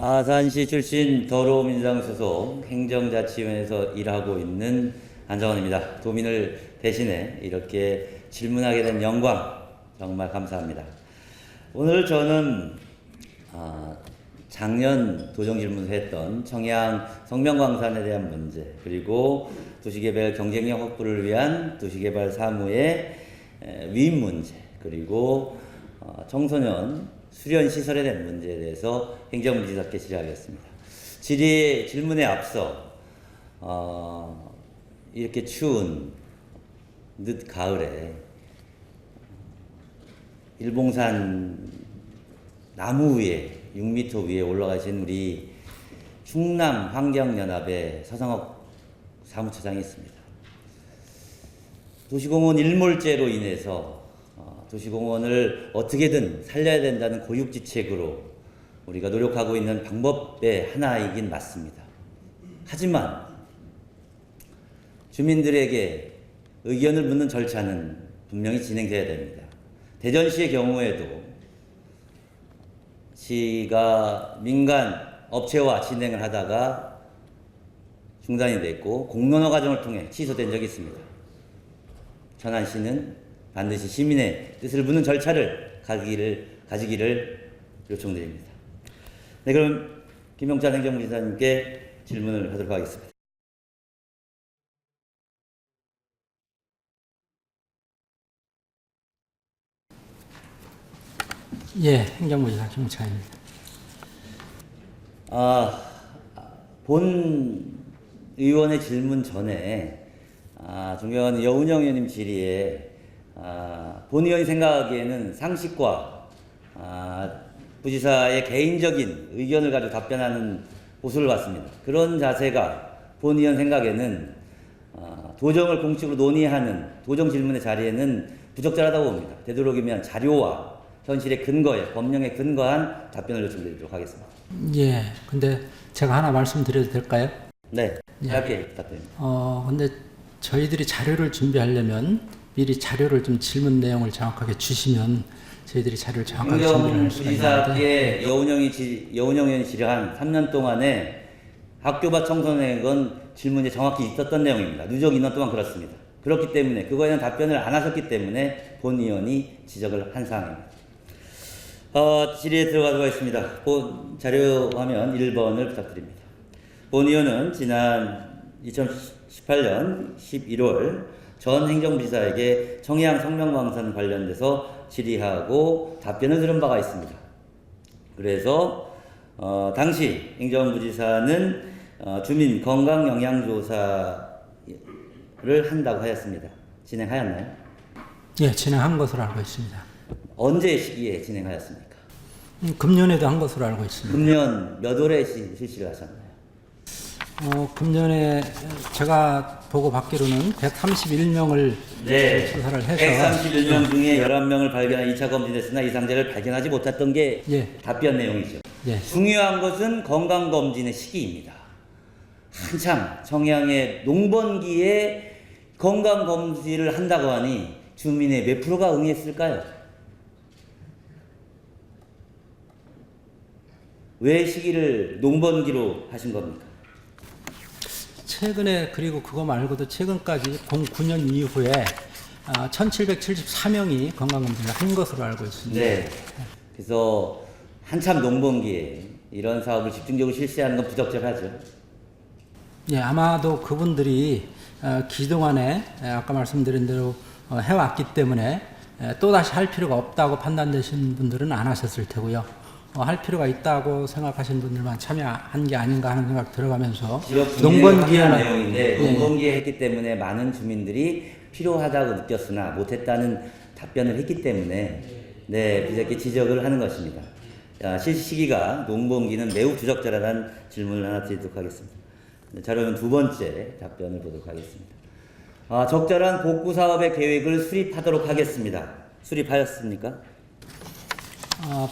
아산시 출신 더불어민주당 소속 행정자치위원회에서 일하고 있는 안정원입니다. 도민을 대신해 이렇게 질문하게 된 영광 정말 감사합니다. 오늘 저는 작년 도정질문을 했던 청양 성명광산에 대한 문제, 그리고 도시개발 경쟁력 확보를 위한 도시개발 사무의 위임 문제, 그리고 청소년 수련 시설에 대한 문제에 대해서 행정부지사께 질의하겠습니다. 질문에 앞서 이렇게 추운 늦 가을에 일봉산 나무 위에 6m 위에 올라가신 우리 충남 환경연합의 서성옥 사무처장이 있습니다. 도시공원 일몰제로 인해서 도시공원을 어떻게든 살려야 된다는 고육지책으로 우리가 노력하고 있는 방법의 하나이긴 맞습니다. 하지만 주민들에게 의견을 묻는 절차는 분명히 진행돼야 됩니다. 대전시의 경우에도 시가 민간 업체와 진행을 하다가 중단이 됐고 공론화 과정을 통해 취소된 적이 있습니다. 천안시는 반드시 시민의 뜻을 묻는 절차를 가지기를 요청드립니다. 네, 그럼 김용찬 행정부지사님께 질문을 하도록 하겠습니다. 예, 행정부지사 김용찬입니다. 본 의원의 질문 전에 존경하는 여운영 의원님 질의에 본 의원이 생각하기에는 상식과 부지사의 개인적인 의견을 가지고 답변하는 모습을 봤습니다. 그런 자세가 본 의원 생각에는 도정을 공식으로 논의하는 도정 질문의 자리에는 부적절하다고 봅니다. 되도록이면 자료와 현실의 근거에, 법령에 근거한 답변을 요청드리도록 하겠습니다. 예, 근데 제가 하나 말씀드려도 될까요? 네, 짧게 예. 부탁드립니다. 근데 저희들이 자료를 준비하려면 미리 자료를 좀 질문 내용을 정확하게 주시면 저희들이 자료를 정확하게 준비를 할 수가 있는데. 부지사께 여운영 의원이 질의한 3년 동안에 학교밭 청소년은 질문이 정확히 있었던 내용입니다. 누적 인원 또한 그렇습니다. 그렇기 때문에 그거에 대한 답변을 안 하셨기 때문에 본 의원이 지적을 한 사항입니다. 질의에 들어가도록 하겠습니다. 본 자료 화면 1번을 부탁드립니다. 본 의원은 지난 2018년 11월 전 행정부지사에게 청양 성명광산 관련돼서 질의하고 답변을 들은 바가 있습니다. 그래서 당시 행정부지사는 주민 건강 영양조사를 한다고 하였습니다. 진행하였나요? 예, 진행한 것으로 알고 있습니다. 언제 시기에 진행하였습니까? 금년에도 한 것으로 알고 있습니다. 금년 몇 월에 실시를 하셨나요? 금년에 제가 보고 받기로는 131명을 조사를 해서 131명 중에 11명을 발견한 2차 검진했으나 이상자를 발견하지 못했던 게 답변 내용이죠. 예. 중요한 것은 건강검진의 시기입니다. 한참 청양의 농번기에 건강검진을 한다고 하니 주민의 몇 프로가 응했을까요? 왜 시기를 농번기로 하신 겁니까? 최근에, 그리고 그거 말고도 최근까지 09년 이후에 1774명이 건강검진을 한 것으로 알고 있습니다. 네. 그래서 한참 농번기에 이런 사업을 집중적으로 실시하는 건 부적절하죠. 예, 아마도 그분들이 그동안에 아까 말씀드린 대로 해왔기 때문에 또다시 할 필요가 없다고 판단되신 분들은 안 하셨을 테고요. 할 필요가 있다고 생각하신 분들만 참여한 게 아닌가 하는 생각 들어가면서 농번기에 내용인데 농번기에 했기 때문에 많은 주민들이 필요하다고 느꼈으나 못했다는 답변을 했기 때문에 부지사께 지적을 하는 것입니다. 실시 시기가 농번기는 매우 부적절하다는 질문을 하나 드리도록 하겠습니다. 자료는 두 번째 답변을 보도록 하겠습니다. 적절한 복구 사업의 계획을 수립하도록 하겠습니다. 수립하였습니까?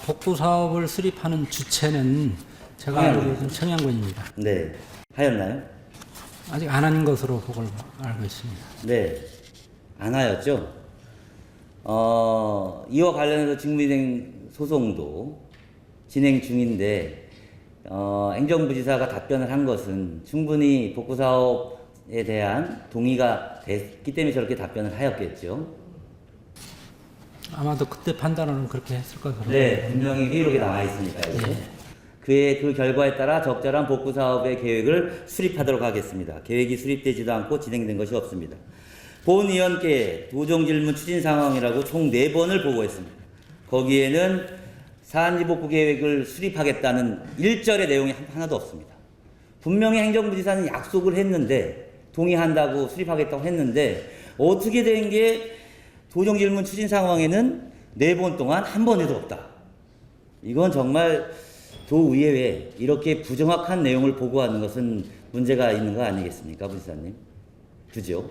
복구 사업을 수립하는 주체는 제가 알고 있는 청양군입니다. 네. 하였나요? 아직 안 한 것으로 보고 알고 있습니다. 네. 안 하였죠? 이와 관련해서 직무이행 소송도 진행 중인데 행정부지사가 답변을 한 것은 충분히 복구 사업에 대한 동의가 됐기 때문에 저렇게 답변을 하였겠죠. 아마도 그때 판단은 그렇게 했을 것으로. 네, 분명히 회의록에 남아 있으니까요. 그 결과에 따라 적절한 복구 사업의 계획을 수립하도록 하겠습니다. 계획이 수립되지도 않고 진행된 것이 없습니다. 본 의원께 도정질문 추진 상황이라고 총 4번을 보고했습니다. 거기에는 사안지 복구 계획을 수립하겠다는 1절의 내용이 하나도 없습니다. 분명히 행정부지사는 약속을 했는데 동의한다고 수립하겠다고 했는데 어떻게 된 게 도정질문 추진 상황에는 4번 동안 한 번에도 없다. 이건 정말 도의회에 이렇게 부정확한 내용을 보고하는 것은 문제가 있는 거 아니겠습니까, 부지사님? 그죠?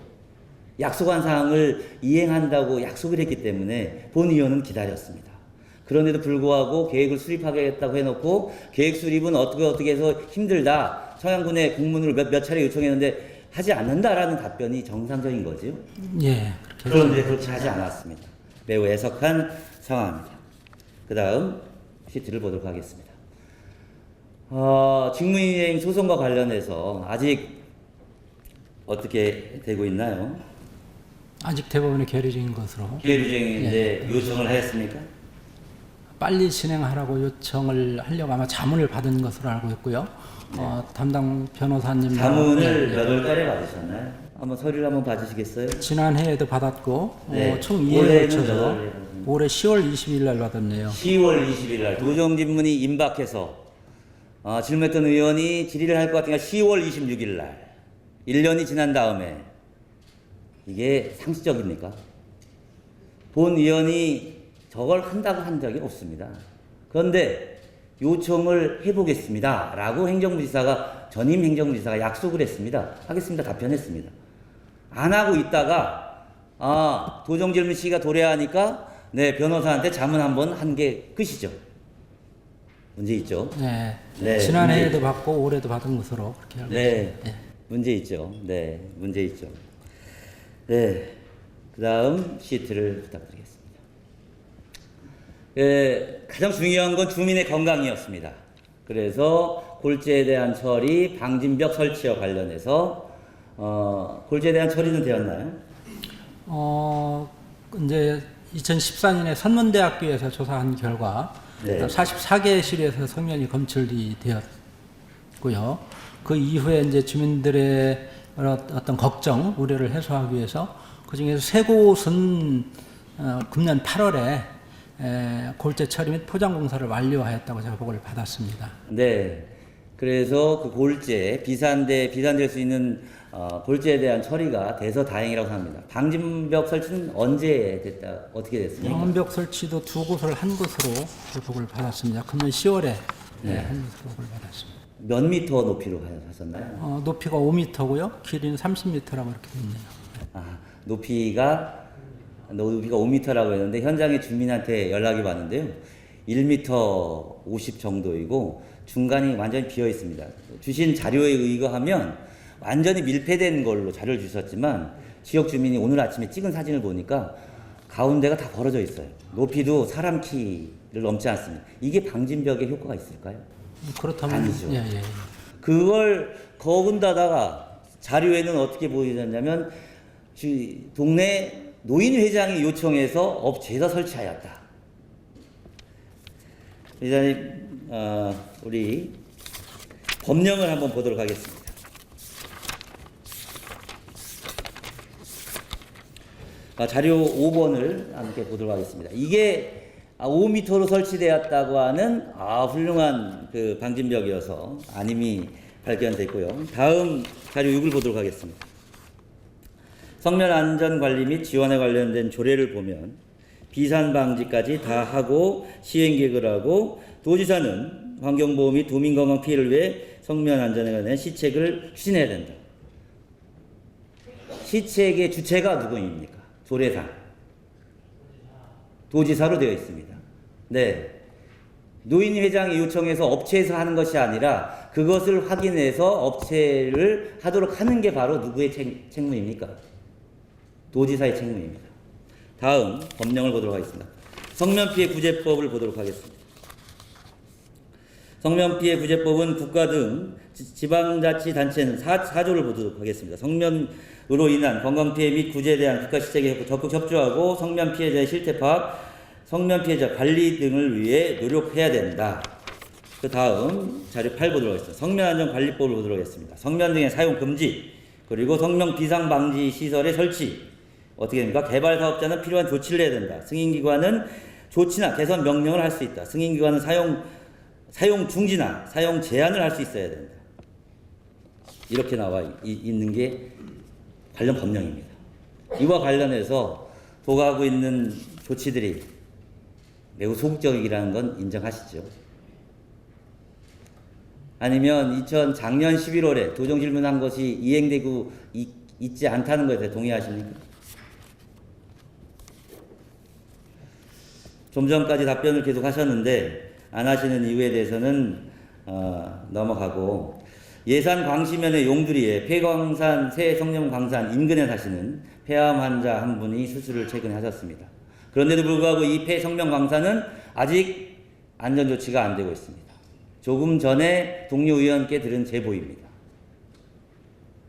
약속한 사항을 이행한다고 약속을 했기 때문에 본의원은 기다렸습니다. 그런데도 불구하고 계획을 수립하겠다고 해놓고 계획 수립은 어떻게 해서 힘들다. 청양군에 공문을 몇 차례 요청했는데 하지 않는다라는 답변이 정상적인 거죠. 예. 그런데 그렇게 하지 않았습니다. 매우 애석한 상황입니다. 그 다음 시트를 보도록 하겠습니다. 직무이행 소송과 관련해서 아직 어떻게 되고 있나요? 아직 대법원의 계류 중인 것으로. 계류 중인데 요청을 하였습니까? 빨리 진행하라고 요청을 하려고 아마 자문을 받은 것으로 알고 있고요. 담당 변호사님 자문을 몇 월달에 받으셨나요? 한번 서류를 한번 봐주시겠어요? 지난해에도 받았고 네. 총 2회에 올해는 걸쳐서 몇 월에 올해 10월 20일 날 받았네요. 10월 20일 날 도정질문이 임박해서 질문했던 의원이 질의를 할 것 같으니까 10월 26일 날 1년이 지난 다음에 이게 상식적입니까? 본 의원이 저걸 한다고 한 적이 없습니다. 그런데 요청을 해보겠습니다 라고 전임 행정부지사가 약속을 했습니다. 하겠습니다. 답변했습니다. 안 하고 있다가 도정질문 시기가 도래하니까 네, 변호사한테 자문 한번 한 게 끝이죠. 문제 있죠. 네. 네, 지난해에도 문제 받고 올해도 받은 것으로 그렇게 알고 네, 있습니다. 예. 문제 있죠. 네, 문제 있죠. 네, 그 다음 시트를 부탁드리겠습니다. 가장 중요한 건 주민의 건강이었습니다. 그래서 골재에 대한 처리, 방진벽 설치와 관련해서 골재에 대한 처리는 되었나요? 이제 2014년에 선문대학교에서 조사한 결과 네. 44개 시에서 성면이 검출이 되었고요. 그 이후에 이제 주민들의 어떤 걱정, 우려를 해소하기 위해서 그 중에서 3곳은 금년 8월에 골재 처리 및 포장 공사를 완료하였다고 제가 보고를 받았습니다. 네. 그래서 그 골재, 비산될 수 있는 골재에 대한 처리가 돼서 다행이라고 합니다. 방진벽 설치는 언제 됐다, 어떻게 됐습니까? 방음벽 설치도 2곳을 한 곳으로 보고를 받았습니다. 금년 10월에 한 곳으로 보고를 받았습니다. 몇 미터 높이로 하셨나요? 높이가 5m고요. 길이는 30m라고 이렇게 되어 있네요. 높이가 5m라고 했는데 현장의 주민한테 연락이 왔는데요. 1m 50 정도이고 중간이 완전히 비어 있습니다. 주신 자료에 의거하면 완전히 밀폐된 걸로 자료를 주셨지만 지역 주민이 오늘 아침에 찍은 사진을 보니까 가운데가 다 벌어져 있어요. 높이도 사람 키를 넘지 않습니다. 이게 방진벽에 효과가 있을까요? 그렇다면 아니죠. 예. 그걸 거군다다가 자료에는 어떻게 보여졌냐면 동네 노인회장이 요청해서 업체에서 설치하였다. 이사님, 우리 법령을 한번 보도록 하겠습니다. 자료 5번을 함께 보도록 하겠습니다. 이게 5m로 설치되었다고 하는 훌륭한 그 방진벽이어서 안임이 발견됐고요. 다음 자료 6을 보도록 하겠습니다. 성면 안전 관리 및 지원에 관련된 조례를 보면 비산 방지까지 다 하고 시행 계획을 하고 도지사는 환경보호 및 도민 건강 피해를 위해 성면 안전에 관한 시책을 추진해야 된다. 시책의 주체가 누구입니까? 조례상 도지사로 되어 있습니다. 네. 노인회장이 요청해서 업체에서 하는 것이 아니라 그것을 확인해서 업체를 하도록 하는 게 바로 누구의 책무입니까? 도지사의 책무입니다. 다음 법령을 보도록 하겠습니다. 성면피해 구제법을 보도록 하겠습니다. 성면 피해 구제법은 국가 등 지방자치단체는 4조를 보도록 하겠습니다. 성면으로 인한 건강피해 및 구제에 대한 국가 시책에 적극 협조하고 성면 피해자의 실태 파악, 성면 피해자 관리 등을 위해 노력해야 된다. 그 다음 자료 8 보도록 하겠습니다. 성면안전관리법을 보도록 하겠습니다. 성면 등의 사용 금지, 그리고 성면 비상 방지 시설의 설치. 어떻게 됩니까? 개발 사업자는 필요한 조치를 해야 된다. 승인기관은 조치나 개선 명령을 할 수 있다. 승인기관은 사용 중지나 사용 제한을 할 수 있어야 된다. 이렇게 나와 있는 게 관련 법령입니다. 이와 관련해서 도구하고 있는 조치들이 매우 소극적이라는 건 인정하시죠? 아니면 작년 11월에 도정 질문한 것이 이행되고 있지 않다는 것에 대해 동의하십니까? 좀 전까지 답변을 계속 하셨는데 안 하시는 이유에 대해서는 넘어가고, 예산 광시면의 용두리에 폐광산 새 성령 광산 인근에 사시는 폐암 환자 한 분이 수술을 최근에 하셨습니다. 그런데도 불구하고 이 폐성명 광산은 아직 안전조치가 안 되고 있습니다. 조금 전에 동료 의원께 들은 제보입니다.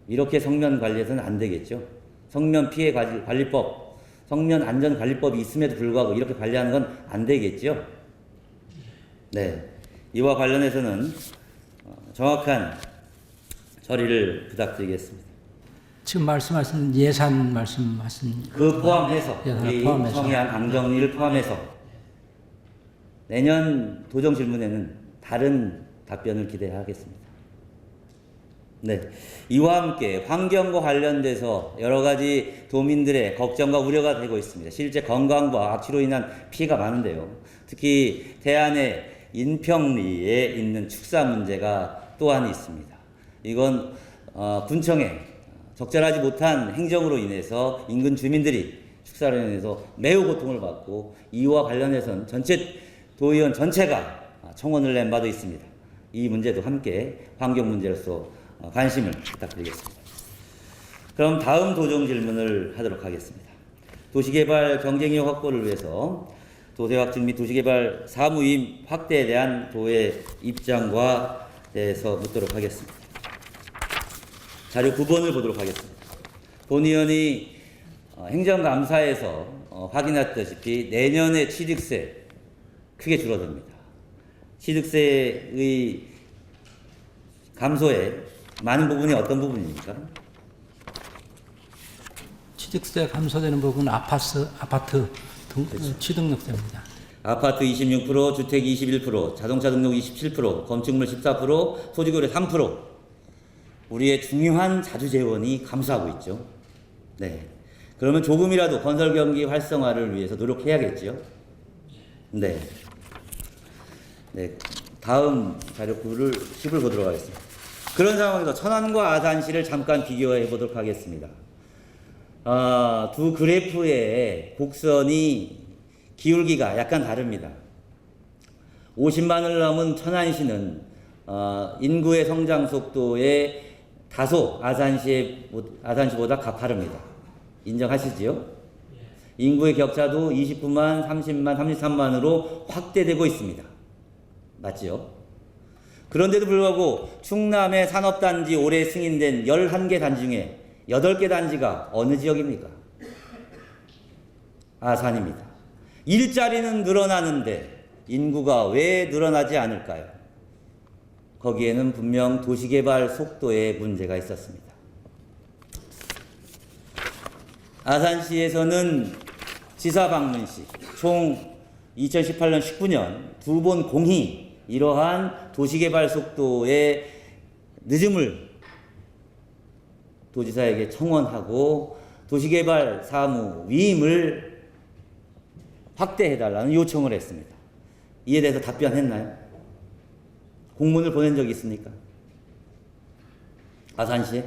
이렇게 성면 관리해서는 안 되겠죠. 성면 피해 관리법, 성면 안전 관리법이 있음에도 불구하고 이렇게 관리하는 건 안 되겠죠. 네, 이와 관련해서는 정확한 처리를 부탁드리겠습니다. 지금 말씀하신 예산 말씀하신 그 포함해서 우리 포함해서. 성해안 강정리를 포함해서 내년 도정 질문에는 다른 답변을 기대하겠습니다. 네, 이와 함께 환경과 관련돼서 여러 가지 도민들의 걱정과 우려가 되고 있습니다. 실제 건강과 악취로 인한 피해가 많은데요. 특히 태안의 인평리에 있는 축사 문제가 또한 있습니다. 이건 군청의 적절하지 못한 행정으로 인해서 인근 주민들이 축사로 인해서 매우 고통을 받고, 이와 관련해서는 전체 도의원 전체가 청원을 낸 바도 있습니다. 이 문제도 함께 환경 문제로서 관심을 부탁드리겠습니다. 그럼 다음 도정 질문을 하도록 하겠습니다. 도시개발 경쟁력 확보를 위해서 도시확증 및 도시개발 사무임 확대에 대한 도의 입장과 대해서 묻도록 하겠습니다. 자료 9번을 보도록 하겠습니다. 본 의원이 행정감사에서 확인했다시피 내년에 취득세 크게 줄어듭니다. 취득세의 감소에 많은 부분이 어떤 부분입니까? 취득세 감소되는 부분은 아파트 등 취득세입니다. 아파트 26%, 주택 21%, 자동차 등록 27%, 건축물 14%, 소지거래 3%. 우리의 중요한 자주재원이 감소하고 있죠. 네. 그러면 조금이라도 건설 경기 활성화를 위해서 노력해야겠죠. 네. 네. 다음 자료 10을 보도록 하겠습니다. 그런 상황에서 천안과 아산시를 잠깐 비교해 보도록 하겠습니다. 두 그래프의 곡선이 기울기가 약간 다릅니다. 50만을 넘은 천안시는 인구의 성장 속도에 다소 아산시보다 가파릅니다. 인정하시지요? 인구의 격차도 29만, 30만, 33만으로 확대되고 있습니다. 맞지요? 그런데도 불구하고 충남의 산업단지 올해 승인된 11개 단지 중에 8개 단지가 어느 지역입니까? 아산입니다. 일자리는 늘어나는데 인구가 왜 늘어나지 않을까요? 거기에는 분명 도시개발 속도에 문제가 있었습니다. 아산시에서는 지사 방문 시 총 2018년 19년 2번 공히 이러한 도시개발 속도의 늦음을 도지사에게 청원하고 도시개발 사무 위임을 확대해달라는 요청을 했습니다. 이에 대해서 답변했나요? 공문을 보낸 적이 있습니까? 아산시에?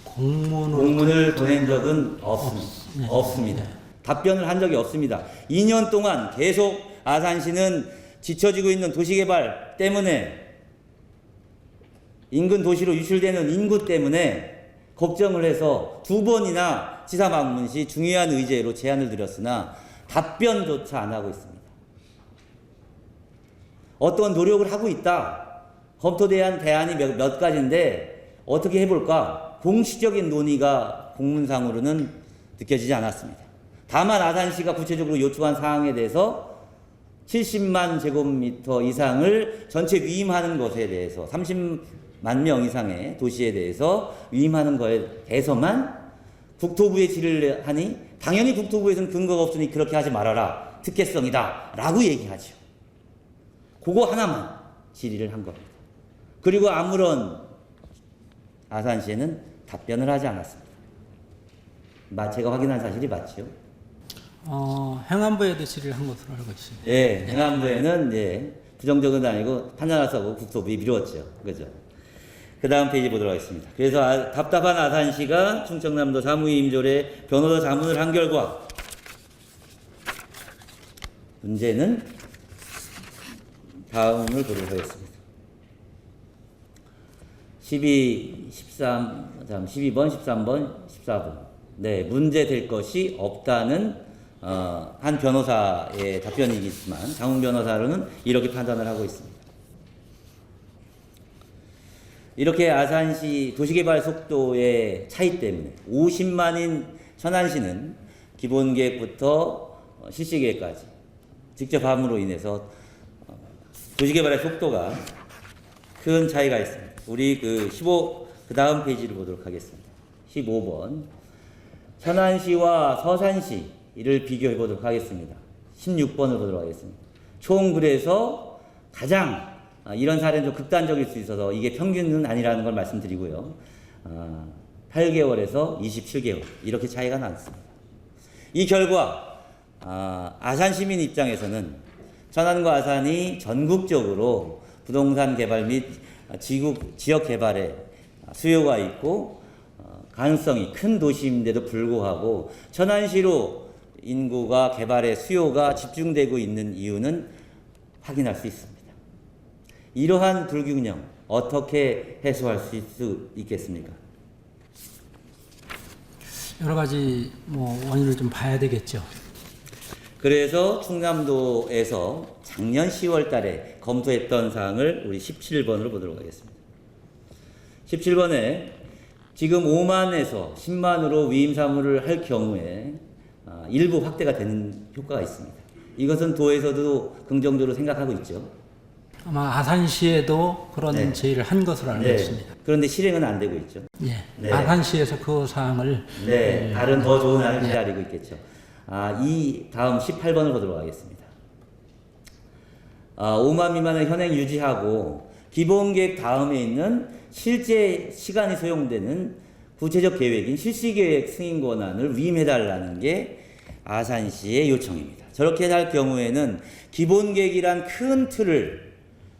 공문을 보낸 적은 없습니다. 답변을 한 적이 없습니다. 2년 동안 계속 아산시는 지쳐지고 있는 도시개발 때문에, 인근 도시로 유출되는 인구 때문에 걱정을 해서 2번이나 지사 방문 시 중요한 의제로 제안을 드렸으나 답변조차 안 하고 있습니다. 어떤 노력을 하고 있다. 검토대한 대안이 몇 가지인데 어떻게 해볼까? 공식적인 논의가 공문상으로는 느껴지지 않았습니다. 다만 아산시가 구체적으로 요청한 사항에 대해서 70만 제곱미터 이상을 전체 위임하는 것에 대해서 30만 명 이상의 도시에 대해서 위임하는 것에 대해서만 국토부에 질의를 하니 당연히 국토부에서는 근거가 없으니 그렇게 하지 말아라. 특혜성이다. 라고 얘기하죠. 그거 하나만 질의를 한 겁니다. 그리고 아무런 아산시에는 답변을 하지 않았습니다. 제가 확인한 사실이 맞죠. 행안부에도 질의를 한 것으로 알고 있습니다. 예, 행안부에는 예, 부정적은 아니고 판단하라고 국토부에 미루었죠. 그죠? 그 다음 페이지 보도록 하겠습니다. 그래서 답답한 아산시가 충청남도 사무위임조례 변호사 자문을 한 결과 문제는 다음을 보도록 하겠습니다. 12, 12번, 13번, 14번. 네, 문제 될 것이 없다는 한 변호사의 답변이겠지만 장훈 변호사로는 이렇게 판단을 하고 있습니다. 이렇게 아산시 도시개발 속도의 차이 때문에 50만인 천안시는 기본계획부터 실시계획까지 직접 함으로 인해서 도시개발의 속도가 큰 차이가 있습니다. 우리 그 다음 페이지를 보도록 하겠습니다. 15번. 천안시와 서산시를 비교해 보도록 하겠습니다. 16번을 보도록 하겠습니다. 총 그래서 가장 이런 사례는 좀 극단적일 수 있어서 이게 평균은 아니라는 걸 말씀드리고요. 8개월에서 27개월 이렇게 차이가 났습니다. 이 결과 아산 시민 입장에서는 천안과 아산이 전국적으로 부동산 개발 및 지역 개발에 수요가 있고 가능성이 큰 도시인데도 불구하고 천안시로 인구가 개발의 수요가 집중되고 있는 이유는 확인할 수 있습니다. 이러한 불균형 어떻게 해소할 수 있겠습니까? 여러 가지 원인을 좀 봐야 되겠죠. 그래서 충남도에서 작년 10월 달에 검토했던 사항을 우리 17번으로 보도록 하겠습니다. 17번에 지금 5만에서 10만으로 위임 사무를 할 경우에 일부 확대가 되는 효과가 있습니다. 이것은 도에서도 긍정적으로 생각하고 있죠. 아마 아산시에도 그런 네. 제의를 한 것으로 알고 있습니다. 그런데 실행은 안 되고 있죠. 예. 네. 아산시에서 그 사항을 다른 더 좋은 안을 기다리고 있겠죠. 이 다음 18번을 보도록 하겠습니다. 5만 미만을 현행 유지하고 기본계획 다음에 있는 실제 시간이 소요되는 구체적 계획인 실시계획 승인 권한을 위임해달라는 게 아산시의 요청입니다. 저렇게 할 경우에는 기본계획이란 큰 틀을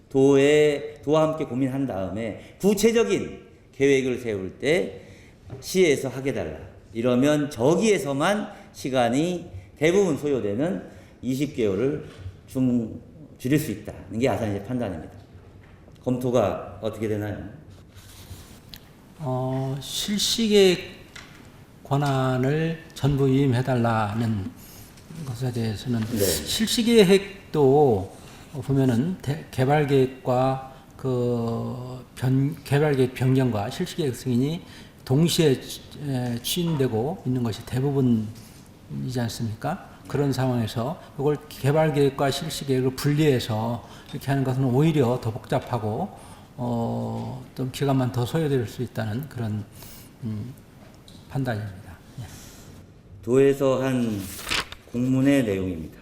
도와 함께 고민한 다음에 구체적인 계획을 세울 때 시에서 하게 달라. 이러면 저기에서만 시간이 대부분 소요되는 20개월을 줄일 수 있다는 게 아산시의 판단입니다. 검토가 어떻게 되나요? 실시계획 권한을 전부 위임해달라는 것에 대해서는 실시계획도 보면은 개발계획과 개발계획 변경과 실시계획 승인이 동시에 추진되고 있는 것이 대부분이지 않습니까? 그런 상황에서 이걸 개발계획과 실시계획을 분리해서 이렇게 하는 것은 오히려 더 복잡하고 좀 기간만 더 소요될 수 있다는 그런 판단입니다. 예. 도에서 한 공문의 내용입니다.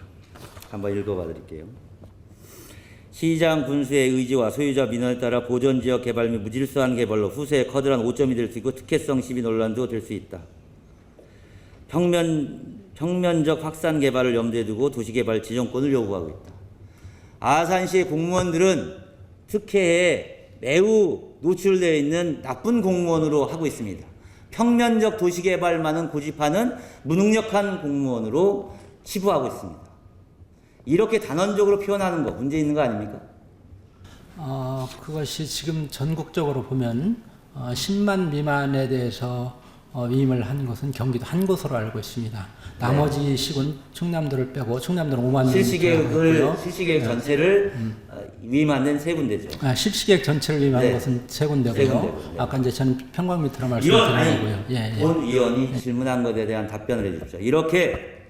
한번 읽어봐 드릴게요. 시장 군수의 의지와 소유자 민원에 따라 보전지역 개발 및 무질서한 개발로 후세에 커다란 오점이 될 수 있고 특혜성 시비 논란도 될 수 있다. 평면적 확산 개발을 염두에 두고 도시개발 지정권을 요구하고 있다. 아산시의 공무원들은 특혜에 매우 노출되어 있는 나쁜 공무원으로 하고 있습니다. 평면적 도시개발만은 고집하는 무능력한 공무원으로 치부하고 있습니다. 이렇게 단언적으로 표현하는 거 문제 있는 거 아닙니까? 그것이 지금 전국적으로 보면 10만 미만에 대해서 위임을 한 것은 경기도 한 곳으로 알고 있습니다. 나머지 식은 충남도를 빼고 충남도는 5만 명 실시계획 전체를 위임한 데는 세 군데죠. 실시계획 전체를 위임한 네. 것은 세 군데고요. 세 군데고, 네. 아까 이제 저는 평광 밑으로 말씀드린 거고요. 본 위원이 질문한 것에 대한 답변을 해주십시오. 이렇게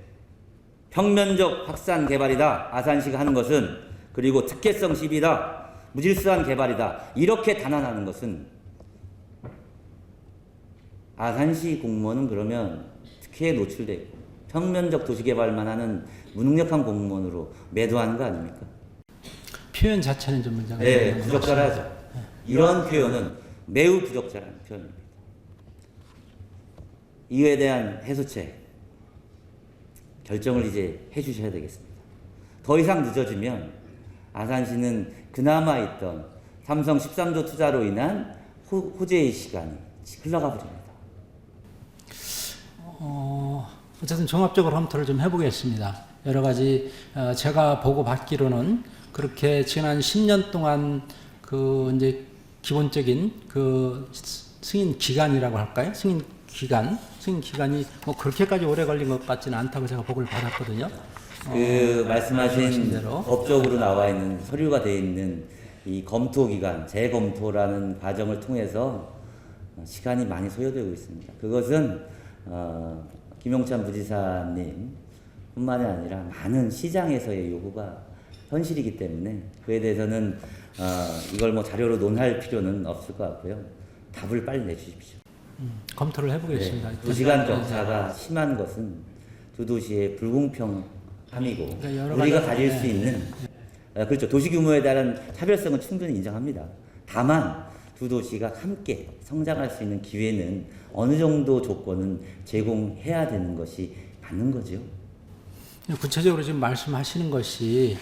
평면적 확산 개발이다. 아산시가 하는 것은 그리고 특혜성 시비다. 무질서한 개발이다. 이렇게 단언하는 것은 아산시 공무원은 그러면 특혜에 노출되고 평면적 도시개발만 하는 무능력한 공무원으로 매도하는 거 아닙니까? 표현 자체는 좀 문제가 네, 있는 부적절하죠. 이런 표현은 매우 부적절한 표현입니다. 이에 대한 해소책 결정을 이제 해주셔야 되겠습니다. 더 이상 늦어지면 아산시는 그나마 있던 삼성 13조 투자로 인한 호재의 시간이 흘러가 버립니다. 어쨌든 종합적으로 검토를 좀 해보겠습니다. 여러 가지 제가 보고 받기로는 그렇게 지난 10년 동안 그 이제 기본적인 그 승인 기간이라고 할까요? 승인 기간이 뭐 그렇게까지 오래 걸린 것 같지는 않다고 제가 보고를 받았거든요. 말씀하신 대로 법적으로 나와 있는 서류가 되어 있는 이 검토 기간, 재검토라는 과정을 통해서 시간이 많이 소요되고 있습니다. 그것은 김용찬 부지사님 뿐만이 아니라 많은 시장에서의 요구가 현실이기 때문에 그에 대해서는 이걸 뭐 자료로 논할 필요는 없을 것 같고요. 답을 빨리 내주십시오. 검토를 해보겠습니다. 네, 도시간 격차가 심한 것은 두 도시의 불공평함이고 그러니까 우리가 가질 수 있는 그렇죠. 도시 규모에 따른 차별성은 충분히 인정합니다. 다만 두 도시가 함께 성장할 수 있는 기회는 어느 정도 조건은 제공해야 되는 것이 맞는 거죠. 구체적으로 지금 말씀하시는 것이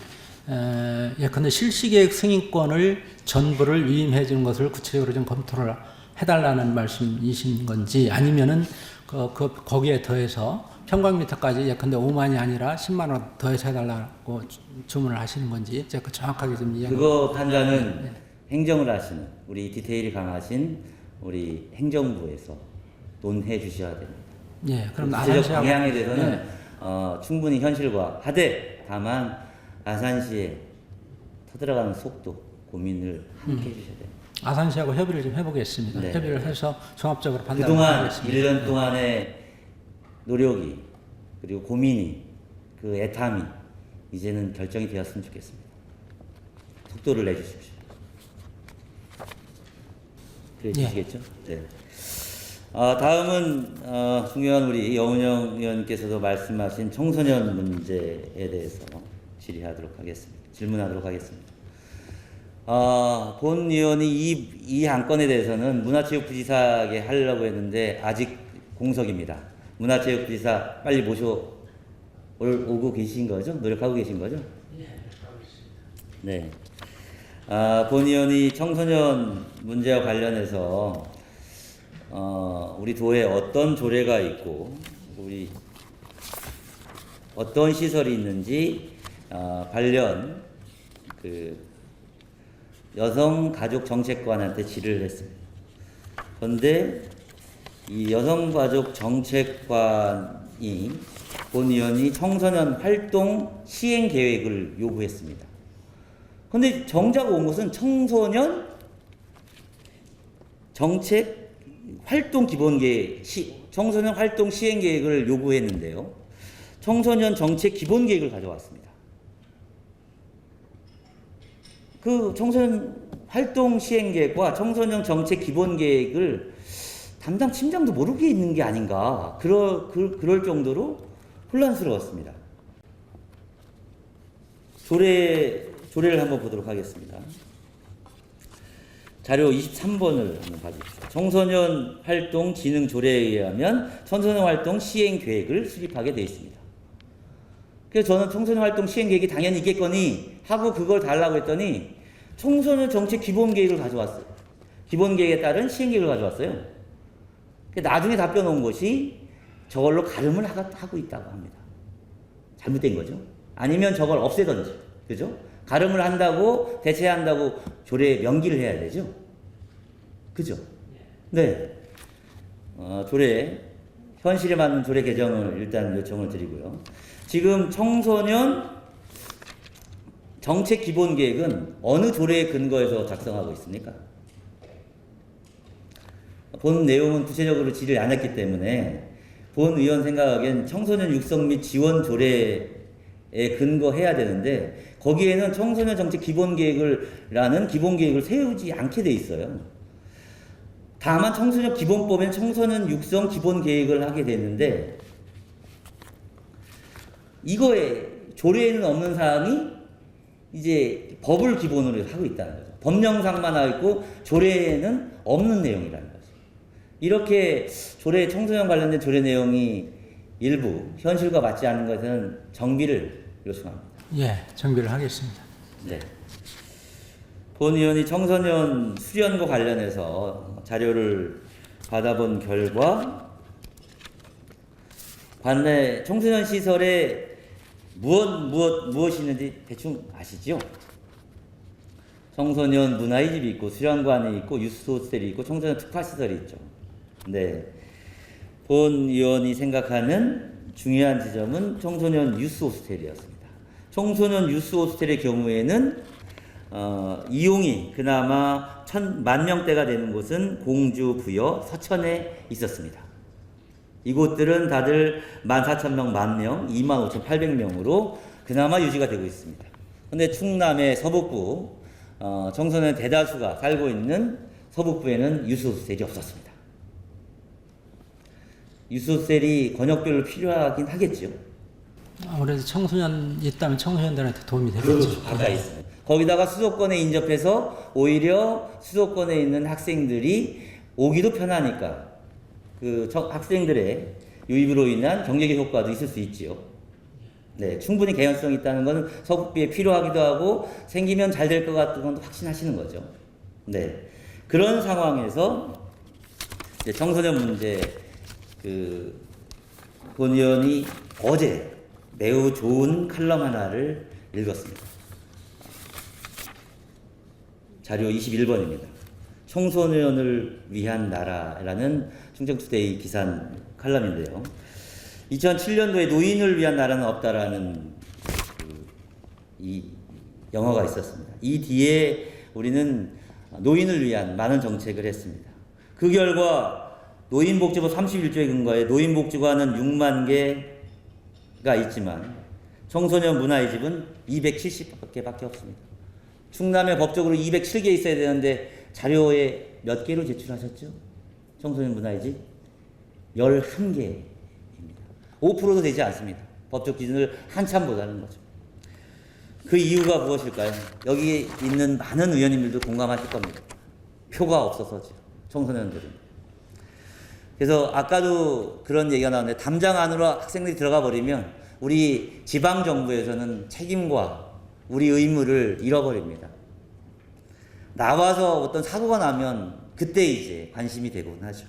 예컨대 실시계획 승인권을 전부를 위임해 주는 것을 구체적으로 좀 검토를 해달라는 말씀이신 건지 아니면은 거기에 더해서 평방미터까지 예컨대 5만이 아니라 10만 원 더해서 해달라고 주문을 하시는 건지 제가 정확하게 좀 이해가. 그거 판단은 행정을 하시는 우리 디테일이 강하신 우리 행정부에서 논해 주셔야 됩니다. 예, 그럼 구체적 방향에 대해서는 충분히 현실과 하되 다만 아산시에 터들어가는 속도 고민을 함께 해주셔야 됩니다. 아산시하고 협의를 좀 해보겠습니다. 네. 협의를 해서 종합적으로 판단을 그동안 하겠습니다. 1년 동안의 노력이 그리고 고민이 그 애탐이 이제는 결정이 되었으면 좋겠습니다. 속도를 내주십시오. 그래 주시겠죠? 네. 다음은 중요한 우리 여운영 의원께서도 말씀하신 청소년 문제에 대해서 질문하도록 하겠습니다. 본 의원이 이 안건에 대해서는 문화체육부지사에게 하려고 했는데 아직 공석입니다. 문화체육부지사 빨리 오고 계신 거죠? 노력하고 계신 거죠? 네. 본 의원이 청소년 문제와 관련해서 우리 도에 어떤 조례가 있고 우리 어떤 시설이 있는지 관련 그 여성가족정책관한테 질의를 했습니다. 그런데 이 여성가족정책관이 본 의원이 청소년 활동 시행 계획을 요구했습니다. 그런데 정작 온 것은 청소년 정책 활동 기본계획, 청소년 활동 시행 계획을 요구했는데요. 청소년 정책 기본 계획을 가져왔습니다. 그 청소년 활동 시행 계획과 청소년 정책 기본 계획을 담당 팀장도 모르게 있는 게 아닌가. 그럴 정도로 혼란스러웠습니다. 조례를 한번 보도록 하겠습니다. 자료 23번을 한번 봐주십시오. 청소년 활동 진흥 조례에 의하면 청소년 활동 시행 계획을 수립하게 되어 있습니다. 그래서 저는 청소년 활동 시행 계획이 당연히 있겠거니 하고 그걸 달라고 했더니 청소년 정책 기본 계획을 가져왔어요. 기본 계획에 따른 시행 계획을 가져왔어요. 나중에 답변 온 것이 저걸로 가름을 하고 있다고 합니다. 잘못된 거죠. 아니면 저걸 없애던지, 그죠? 가름을 한다고 대체한다고 조례에 명기를 해야 되죠. 그죠? 네. 조례, 현실에 맞는 조례 개정을 일단 요청을 드리고요. 지금 청소년 정책 기본 계획은 어느 조례에 근거해서 작성하고 있습니까? 본 내용은 구체적으로 질의를 안 했기 때문에 본 의원 생각하기엔 청소년 육성 및 지원 조례에 근거해야 되는데 거기에는 청소년 정책 기본 계획을라는 기본 계획을 세우지 않게 돼 있어요. 다만 청소년 기본법엔 청소년 육성 기본 계획을 하게 되는데 이거에 조례에는 없는 사항이 이제 법을 기본으로 하고 있다는 거죠. 법령상만 하고 있고 조례에는 없는 내용이라는 거죠. 이렇게 청소년 관련된 조례 내용이 일부 현실과 맞지 않는 것은 정비를 요청합니다. 예, 정비를 하겠습니다. 네. 본 의원이 청소년 수련과 관련해서 자료를 받아본 결과 관내 청소년 시설에 무엇이 있는지 대충 아시죠? 청소년 문화의 집이 있고 수련관이 있고 유스 호스텔이 있고 청소년 특화 시설이 있죠. 네. 본 의원이 생각하는 중요한 지점은 청소년 유스 호스텔이었습니다. 청소년 유스 호스텔의 경우에는 이용이 그나마 10,000명대가 되는 곳은 공주, 부여, 서천에 있었습니다. 이곳들은 다들 14,000명, 10,000명, 25,800명으로 그나마 유지가 되고 있습니다. 그런데 충남의 서북부 청소년 대다수가 살고 있는 서북부에는 유스호스텔이 없었습니다. 유스호스텔이 권역별로 필요하긴 하겠죠. 아무래도 청소년 있다면 청소년들한테 도움이 되겠죠. 그렇죠. 가까이 있어요. 거기다가 수도권에 인접해서 오히려 수도권에 있는 학생들이 오기도 편하니까 학생들의 유입으로 인한 경제적 효과도 있을 수 있지요. 네, 충분히 개연성이 있다는 것은 서북부에 필요하기도 하고 생기면 잘 될 것 같은 건 확신하시는 거죠. 네, 그런 상황에서 이제 청소년 문제 본 의원이 어제 매우 좋은 칼럼 하나를 읽었습니다. 자료 21번입니다. 청소년을 위한 나라라는 충청투데이 기사 칼럼인데요. 2007년도에 노인을 위한 나라는 없다라는 이 영어가 있었습니다. 이 뒤에 우리는 노인을 위한 많은 정책을 했습니다. 그 결과 노인복지법 31조에 근거해 노인복지관은 6만 개가 있지만 청소년 문화의 집은 270개밖에 없습니다. 충남에 법적으로 207개 있어야 되는데 자료에 몇 개로 제출하셨죠? 청소년 문화의 집? 11개입니다. 5%도 되지 않습니다. 법적 기준을 한참 못하는 거죠. 그 이유가 무엇일까요? 여기 있는 많은 의원님들도 공감하실 겁니다. 표가 없어서죠. 청소년들은. 그래서 아까도 그런 얘기가 나왔는데 담장 안으로 학생들이 들어가 버리면 우리 지방정부에서는 책임과 우리 의무를 잃어버립니다. 나와서 어떤 사고가 나면 그때 이제 관심이 되곤 하죠.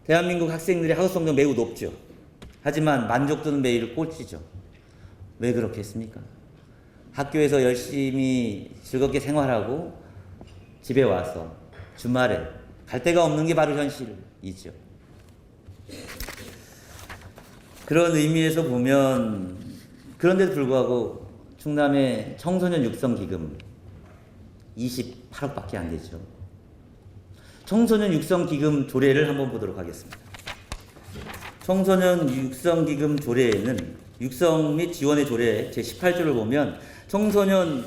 대한민국 학생들의 학업 성적 매우 높죠. 하지만 만족도는 매일 꼴찌죠. 왜 그렇게 했습니까? 학교에서 열심히 즐겁게 생활하고 집에 와서 주말에 갈 데가 없는 게 바로 현실이죠. 그런 의미에서 보면 그런데도 불구하고 충남의 청소년 육성 기금 28억밖에 안 되죠. 청소년 육성 기금 조례를 한번 보도록 하겠습니다. 청소년 육성 기금 조례에는 육성 및 지원의 조례 제18조를 보면 청소년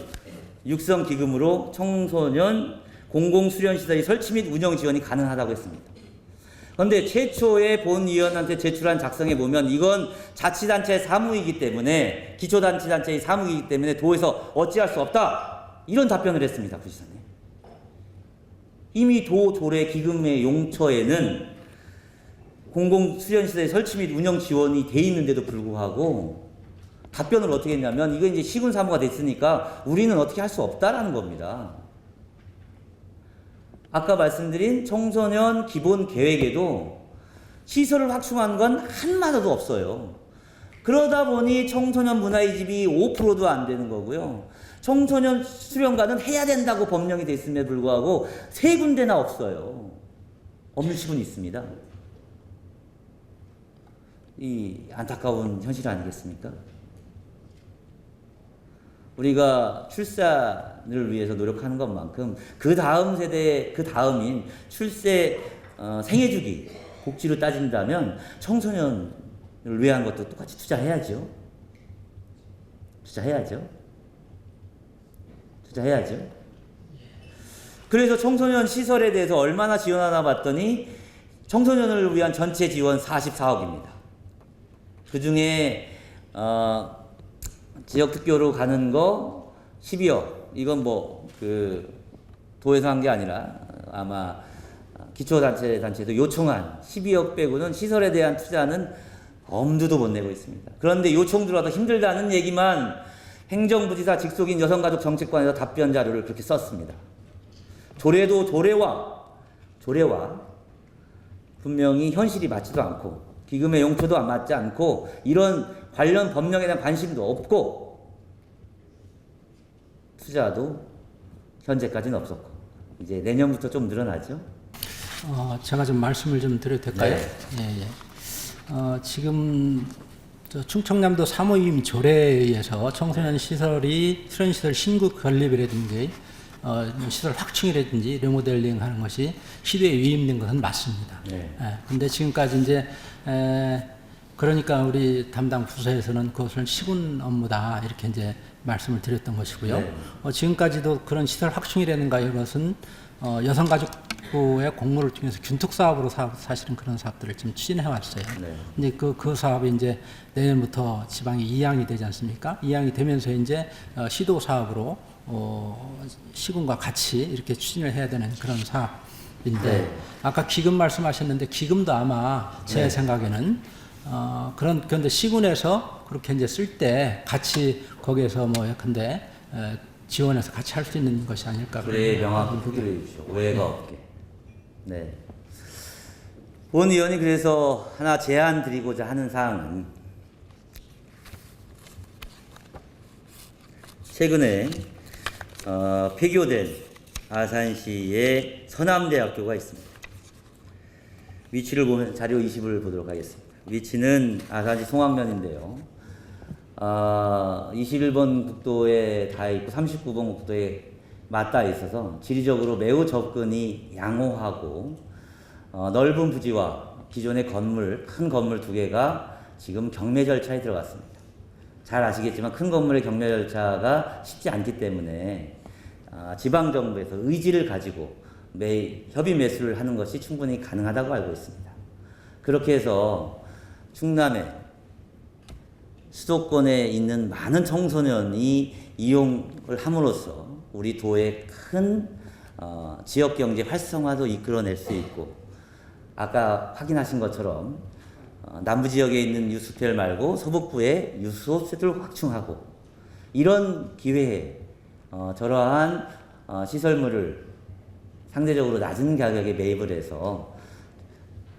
육성 기금으로 청소년 공공수련시설의 설치 및 운영 지원이 가능하다고 했습니다. 그런데 최초에 본 의원한테 제출한 작성에 보면 이건 자치단체 사무이기 때문에 기초단체단체의 사무이기 때문에 도에서 어찌할 수 없다 이런 답변을 했습니다. 부지사님. 이미 도 조례 기금의 용처에는 공공수련시설의 설치 및 운영 지원이 돼 있는데도 불구하고 답변을 어떻게 했냐면 이거 이제 시군 사무가 됐으니까 우리는 어떻게 할 수 없다라는 겁니다. 아까 말씀드린 청소년 기본 계획에도 시설을 확충한 건 한마디도 없어요. 그러다 보니 청소년 문화의 집이 5%도 안 되는 거고요. 청소년 수련관은 해야 된다고 법령이 돼 있음에도 불구하고 3군데나 없어요. 없는 시군이 있습니다. 이 안타까운 현실 아니겠습니까? 우리가 출산을 위해서 노력하는 것만큼 그 다음 세대, 그 다음인 생애주기 복지로 따진다면 청소년을 위한 것도 똑같이 투자해야죠. 그래서 청소년 시설에 대해서 얼마나 지원하나 봤더니 청소년을 위한 전체 지원 44억입니다. 그 중에 지역특교로 가는 거 12억. 이건 도에서 한 게 아니라 아마 기초단체도 요청한 12억 빼고는 시설에 대한 투자는 엄두도 못 내고 있습니다. 그런데 요청 들어와도 힘들다는 얘기만 행정부지사 직속인 여성가족정책관에서 답변 자료를 그렇게 썼습니다. 조례와 분명히 현실이 맞지도 않고 기금의 용토도 안 맞지 않고 이런 관련 법령에 대한 관심도 없고 투자도 현재까지는 없었고 이제 내년부터 좀 늘어나죠. 제가 좀 말씀을 좀 드려도 될까요? 네. 지금 충청남도 사무임 조례에 의해서 청소년 시설이 수련시설 신구 건립이라든지 시설 확충이라든지 리모델링 하는 것이 시도에 위임된 것은 맞습니다. 근데 지금까지 이제 그러니까 우리 담당 부서에서는 그것을 시군 업무다 이렇게 이제 말씀을 드렸던 것이고요. 지금까지도 그런 시설 확충이라든가 이것은 여성가족부의 공모를 통해서 균특 사업으로 사실은 그런 사업들을 좀 추진해 왔어요. 근데 그 사업이 이제 내년부터 지방에 이양이 되지 않습니까? 이양이 되면서 이제 시도 사업으로 시군과 같이 이렇게 추진을 해야 되는 그런 사업인데 아까 기금 말씀하셨는데 기금도 아마 제 생각에는 그런데 시군에서 그렇게 이제 쓸 때 같이 거기에서 근데 지원해서 같이 할 수 있는 것이 아닐까. 그래 명확히 표기를 해주십시오. 오해가 없게. 네. 본 의원이 그래서 하나 제안 드리고자 하는 사항은 최근에 폐교된 아산시의 서남대학교가 있습니다. 위치를 보면 자료 20을 보도록 하겠습니다. 위치는 아산시 송악면인데요. 21번 국도에 다 있고 39번 국도에 맞닿아 있어서 지리적으로 매우 접근이 양호하고 넓은 부지와 기존의 큰 건물 2개가 지금 경매 절차에 들어갔습니다. 잘 아시겠지만 큰 건물의 경매 절차가 쉽지 않기 때문에 지방정부에서 의지를 가지고 협의 매수를 하는 것이 충분히 가능하다고 알고 있습니다. 그렇게 해서 충남에 수도권에 있는 많은 청소년이 이용을 함으로써 우리 도의 큰 지역경제 활성화도 이끌어낼 수 있고 아까 확인하신 것처럼 남부지역에 있는 유스텔 말고 서북부에 유스호스텔을 확충하고 이런 기회에 저러한 시설물을 상대적으로 낮은 가격에 매입을 해서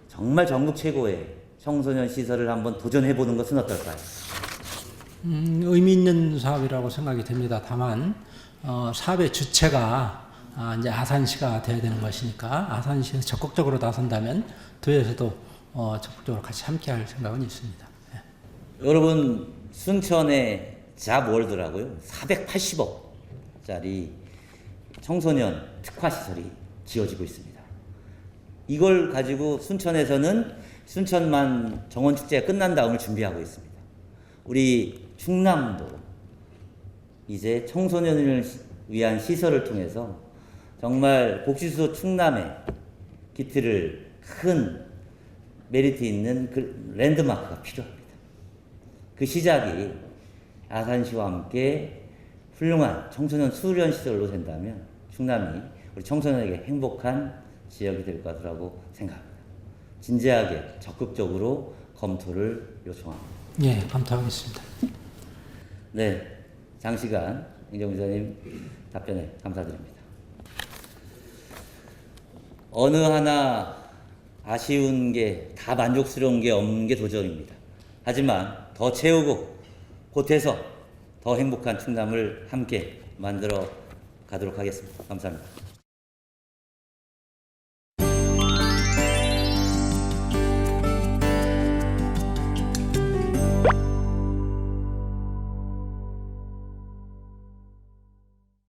정말 전국 최고의 청소년 시설을 한번 도전해보는 것은 어떨까요? 의미 있는 사업이라고 생각이 됩니다. 다만 사업의 주체가 이제 아산시가 돼야 되는 것이니까 아산시에서 적극적으로 나선다면 도에서도 적극적으로 같이 함께할 생각은 있습니다. 여러분 순천에 잡월드라고요 480억짜리 청소년 특화시설이 지어지고 있습니다. 이걸 가지고 순천에서는 순천만 정원축제가 끝난 다음을 준비하고 있습니다. 우리 충남도 이제 청소년을 위한 시설을 통해서 정말 복지수도 충남에 기틀을 큰 메리트 있는 그 랜드마크가 필요합니다. 그 시작이 아산시와 함께 훌륭한 청소년 수련 시설로 된다면 충남이 우리 청소년에게 행복한 지역이 될 것이라고 생각합니다. 진지하게 적극적으로 검토를 요청합니다. 예, 검토하겠습니다. 네, 장시간 행정부장님 답변에 감사드립니다. 어느 하나 아쉬운 게 다 만족스러운 게 없는 게 도전입니다. 하지만 더 채우고 보태서 더 행복한 충남을 함께 만들어 가도록 하겠습니다. 감사합니다.